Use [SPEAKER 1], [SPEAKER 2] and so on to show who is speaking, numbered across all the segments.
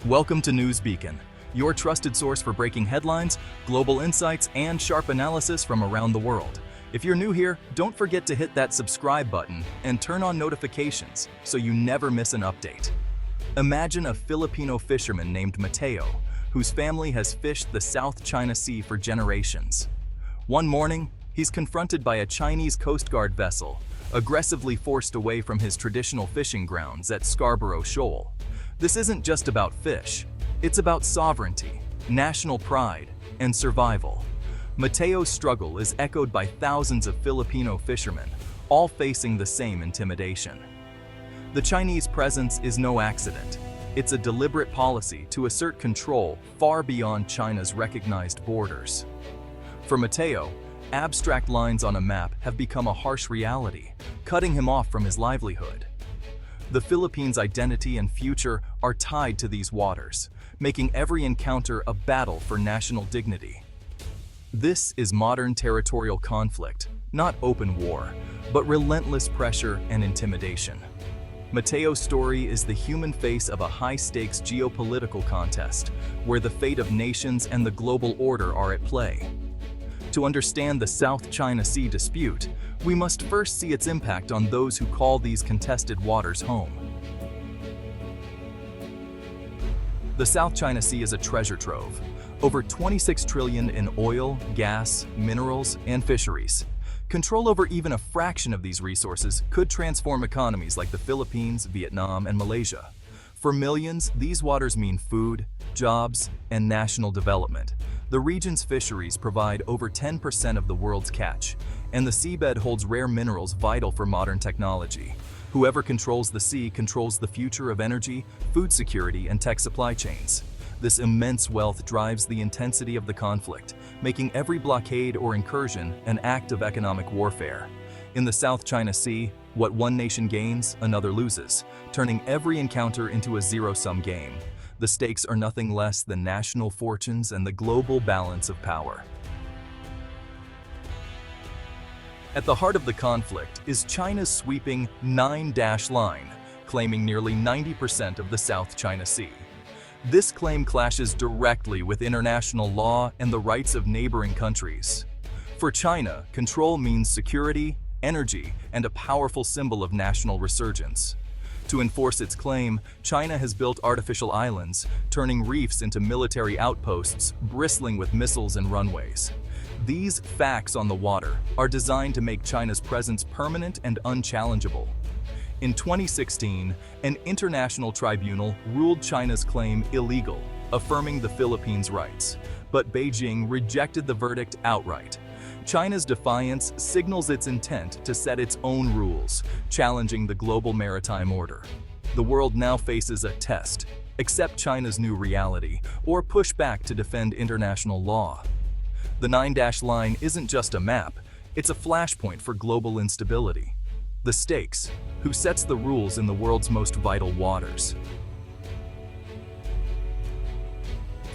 [SPEAKER 1] Welcome to News Beacon, your trusted source for breaking headlines, global insights, and sharp analysis from around the world. If you're new here, don't forget to hit that subscribe button and turn on notifications so you never miss an update. Imagine a Filipino fisherman named Mateo, whose family has fished the South China Sea for generations. One morning, he's confronted by a Chinese Coast Guard vessel, aggressively forced away from his traditional fishing grounds at Scarborough Shoal. This isn't just about fish, it's about sovereignty, national pride, and survival. Mateo's struggle is echoed by thousands of Filipino fishermen, all facing the same intimidation. The Chinese presence is no accident. It's a deliberate policy to assert control far beyond China's recognized borders. For Mateo, abstract lines on a map have become a harsh reality, cutting him off from his livelihood. The Philippines' identity and future are tied to these waters, making every encounter a battle for national dignity. This is modern territorial conflict, not open war, but relentless pressure and intimidation. Mateo's story is the human face of a high-stakes geopolitical contest, where the fate of nations and the global order are at play. To understand the South China Sea dispute, we must first see its impact on those who call these contested waters home. The South China Sea is a treasure trove, over 26 trillion in oil, gas, minerals, and fisheries. Control over even a fraction of these resources could transform economies like the Philippines, Vietnam, and Malaysia. For millions, these waters mean food, jobs, and national development. The region's fisheries provide over 10% of the world's catch, and the seabed holds rare minerals vital for modern technology. Whoever controls the sea controls the future of energy, food security, and tech supply chains. This immense wealth drives the intensity of the conflict, making every blockade or incursion an act of economic warfare. In the South China Sea, what one nation gains, another loses, turning every encounter into a zero-sum game. The stakes are nothing less than national fortunes and the global balance of power. At the heart of the conflict is China's sweeping 9-dash line, claiming nearly 90% of the South China Sea. This claim clashes directly with international law and the rights of neighboring countries. For China, control means security, energy, and a powerful symbol of national resurgence. To enforce its claim, China has built artificial islands, turning reefs into military outposts, bristling with missiles and runways. These facts on the water are designed to make China's presence permanent and unchallengeable. In 2016, an international tribunal ruled China's claim illegal, affirming the Philippines' rights. But Beijing rejected the verdict outright. China's defiance signals its intent to set its own rules, challenging the global maritime order. The world now faces a test: accept China's new reality, or push back to defend international law. The 9-dash line isn't just a map, it's a flashpoint for global instability. The stakes: who sets the rules in the world's most vital waters?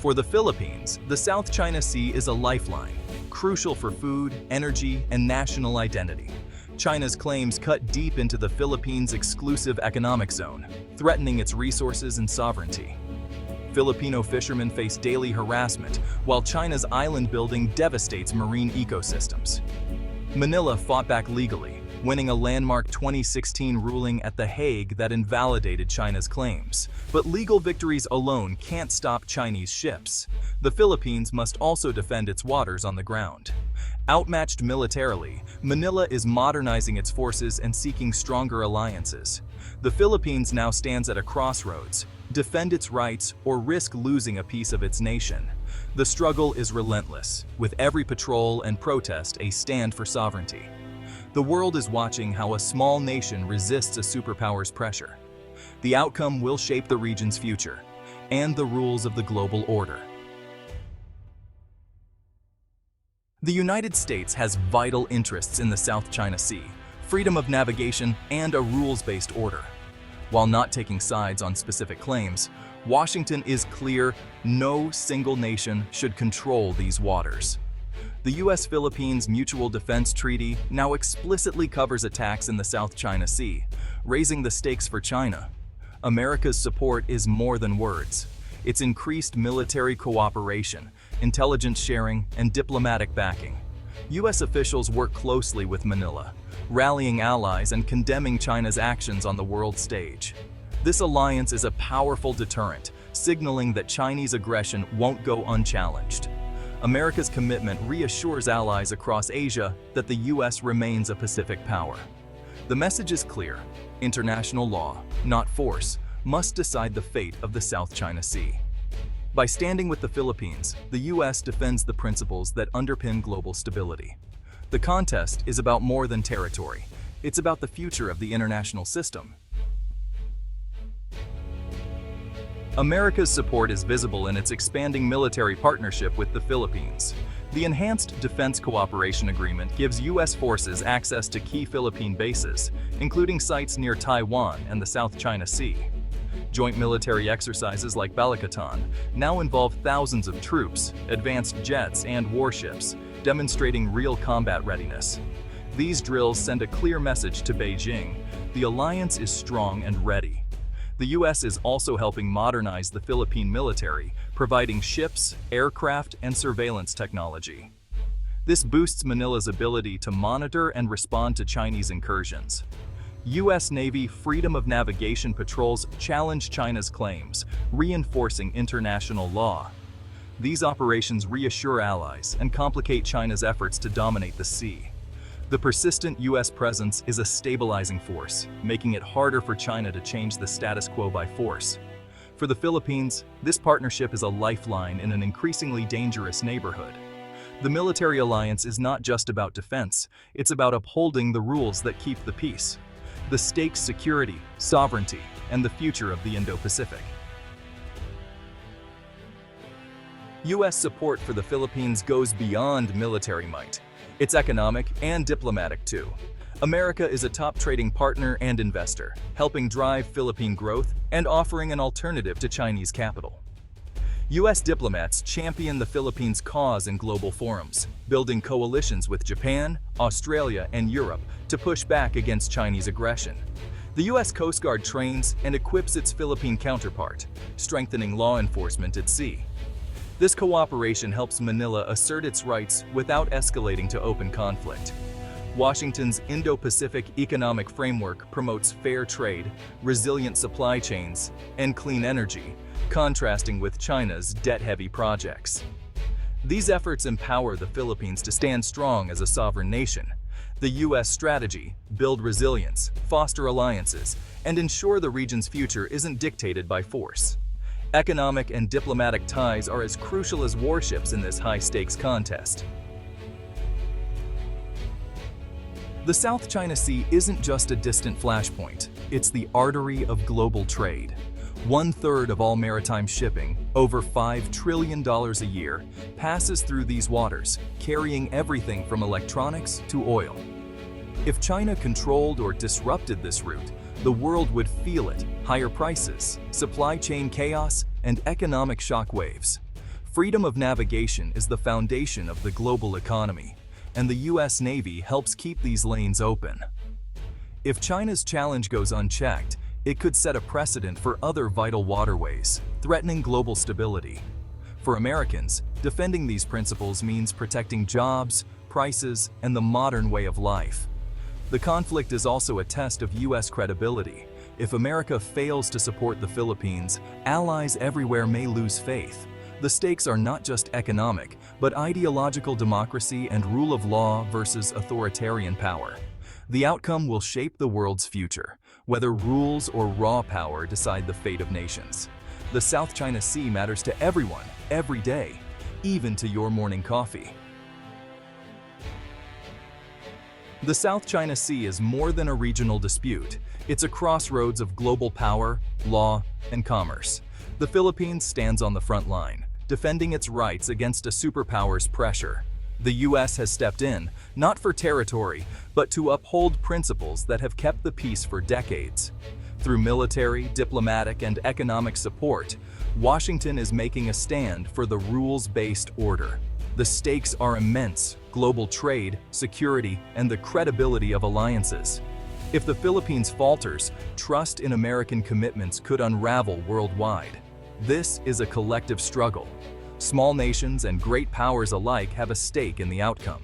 [SPEAKER 1] For the Philippines, the South China Sea is a lifeline, crucial for food, energy, and national identity. China's claims cut deep into the Philippines' exclusive economic zone, threatening its resources and sovereignty. Filipino fishermen face daily harassment, while China's island building devastates marine ecosystems. Manila fought back legally, winning a landmark 2016 ruling at The Hague that invalidated China's claims. But legal victories alone can't stop Chinese ships. The Philippines must also defend its waters on the ground. Outmatched militarily, Manila is modernizing its forces and seeking stronger alliances. The Philippines now stands at a crossroads: defend its rights or risk losing a piece of its nation. The struggle is relentless, with every patrol and protest a stand for sovereignty. The world is watching how a small nation resists a superpower's pressure. The outcome will shape the region's future and the rules of the global order. The United States has vital interests in the South China Sea, freedom of navigation, and a rules-based order. While not taking sides on specific claims, Washington is clear: no single nation should control these waters. The U.S.-Philippines Mutual Defense Treaty now explicitly covers attacks in the South China Sea, raising the stakes for China. America's support is more than words. It's increased military cooperation, intelligence sharing, and diplomatic backing. U.S. officials work closely with Manila, rallying allies and condemning China's actions on the world stage. This alliance is a powerful deterrent, signaling that Chinese aggression won't go unchallenged. America's commitment reassures allies across Asia that the U.S. remains a Pacific power. The message is clear: international law, not force, must decide the fate of the South China Sea. By standing with the Philippines, the U.S. defends the principles that underpin global stability. The contest is about more than territory. It's about the future of the international system. America's support is visible in its expanding military partnership with the Philippines. The Enhanced Defense Cooperation Agreement gives U.S. forces access to key Philippine bases, including sites near Taiwan and the South China Sea. Joint military exercises like Balikatan now involve thousands of troops, advanced jets, and warships, demonstrating real combat readiness. These drills send a clear message to Beijing: the alliance is strong and ready. The U.S. is also helping modernize the Philippine military, providing ships, aircraft, and surveillance technology. This boosts Manila's ability to monitor and respond to Chinese incursions. U.S. Navy freedom of navigation patrols challenge China's claims, reinforcing international law. These operations reassure allies and complicate China's efforts to dominate the sea. The persistent U.S. presence is a stabilizing force, making it harder for China to change the status quo by force. For the Philippines, this partnership is a lifeline in an increasingly dangerous neighborhood. The military alliance is not just about defense, it's about upholding the rules that keep the peace. The stakes: security, sovereignty, and the future of the Indo-Pacific. U.S. support for the Philippines goes beyond military might. It's economic and diplomatic too. America is a top trading partner and investor, helping drive Philippine growth and offering an alternative to Chinese capital. U.S. diplomats champion the Philippines' cause in global forums, building coalitions with Japan, Australia, and Europe to push back against Chinese aggression. The U.S. Coast Guard trains and equips its Philippine counterpart, strengthening law enforcement at sea. This cooperation helps Manila assert its rights without escalating to open conflict. Washington's Indo-Pacific economic framework promotes fair trade, resilient supply chains, and clean energy, contrasting with China's debt-heavy projects. These efforts empower the Philippines to stand strong as a sovereign nation. The U.S. strategy: build resilience, foster alliances, and ensure the region's future isn't dictated by force. Economic and diplomatic ties are as crucial as warships in this high-stakes contest. The South China Sea isn't just a distant flashpoint, it's the artery of global trade. 1/3 of all maritime shipping, over $5 trillion a year, passes through these waters, carrying everything from electronics to oil. If China controlled or disrupted this route, the world would feel it: higher prices, supply chain chaos, and economic shockwaves. Freedom of navigation is the foundation of the global economy, and the U.S. Navy helps keep these lanes open. If China's challenge goes unchecked, it could set a precedent for other vital waterways, threatening global stability. For Americans, defending these principles means protecting jobs, prices, and the modern way of life. The conflict is also a test of U.S. credibility. If America fails to support the Philippines, allies everywhere may lose faith. The stakes are not just economic, but ideological: democracy and rule of law versus authoritarian power. The outcome will shape the world's future, whether rules or raw power decide the fate of nations. The South China Sea matters to everyone, every day, even to your morning coffee. The South China Sea is more than a regional dispute. It's a crossroads of global power, law, and commerce. The Philippines stands on the front line, defending its rights against a superpower's pressure. The U.S. has stepped in, not for territory, but to uphold principles that have kept the peace for decades. Through military, diplomatic, and economic support, Washington is making a stand for the rules-based order. The stakes are immense: global trade, security, and the credibility of alliances. If the Philippines falters, trust in American commitments could unravel worldwide. This is a collective struggle. Small nations and great powers alike have a stake in the outcome.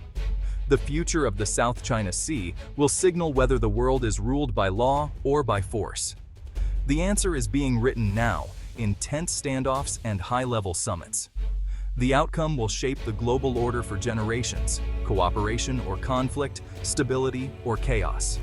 [SPEAKER 1] The future of the South China Sea will signal whether the world is ruled by law or by force. The answer is being written now, in tense standoffs and high-level summits. The outcome will shape the global order for generations: cooperation or conflict, stability or chaos.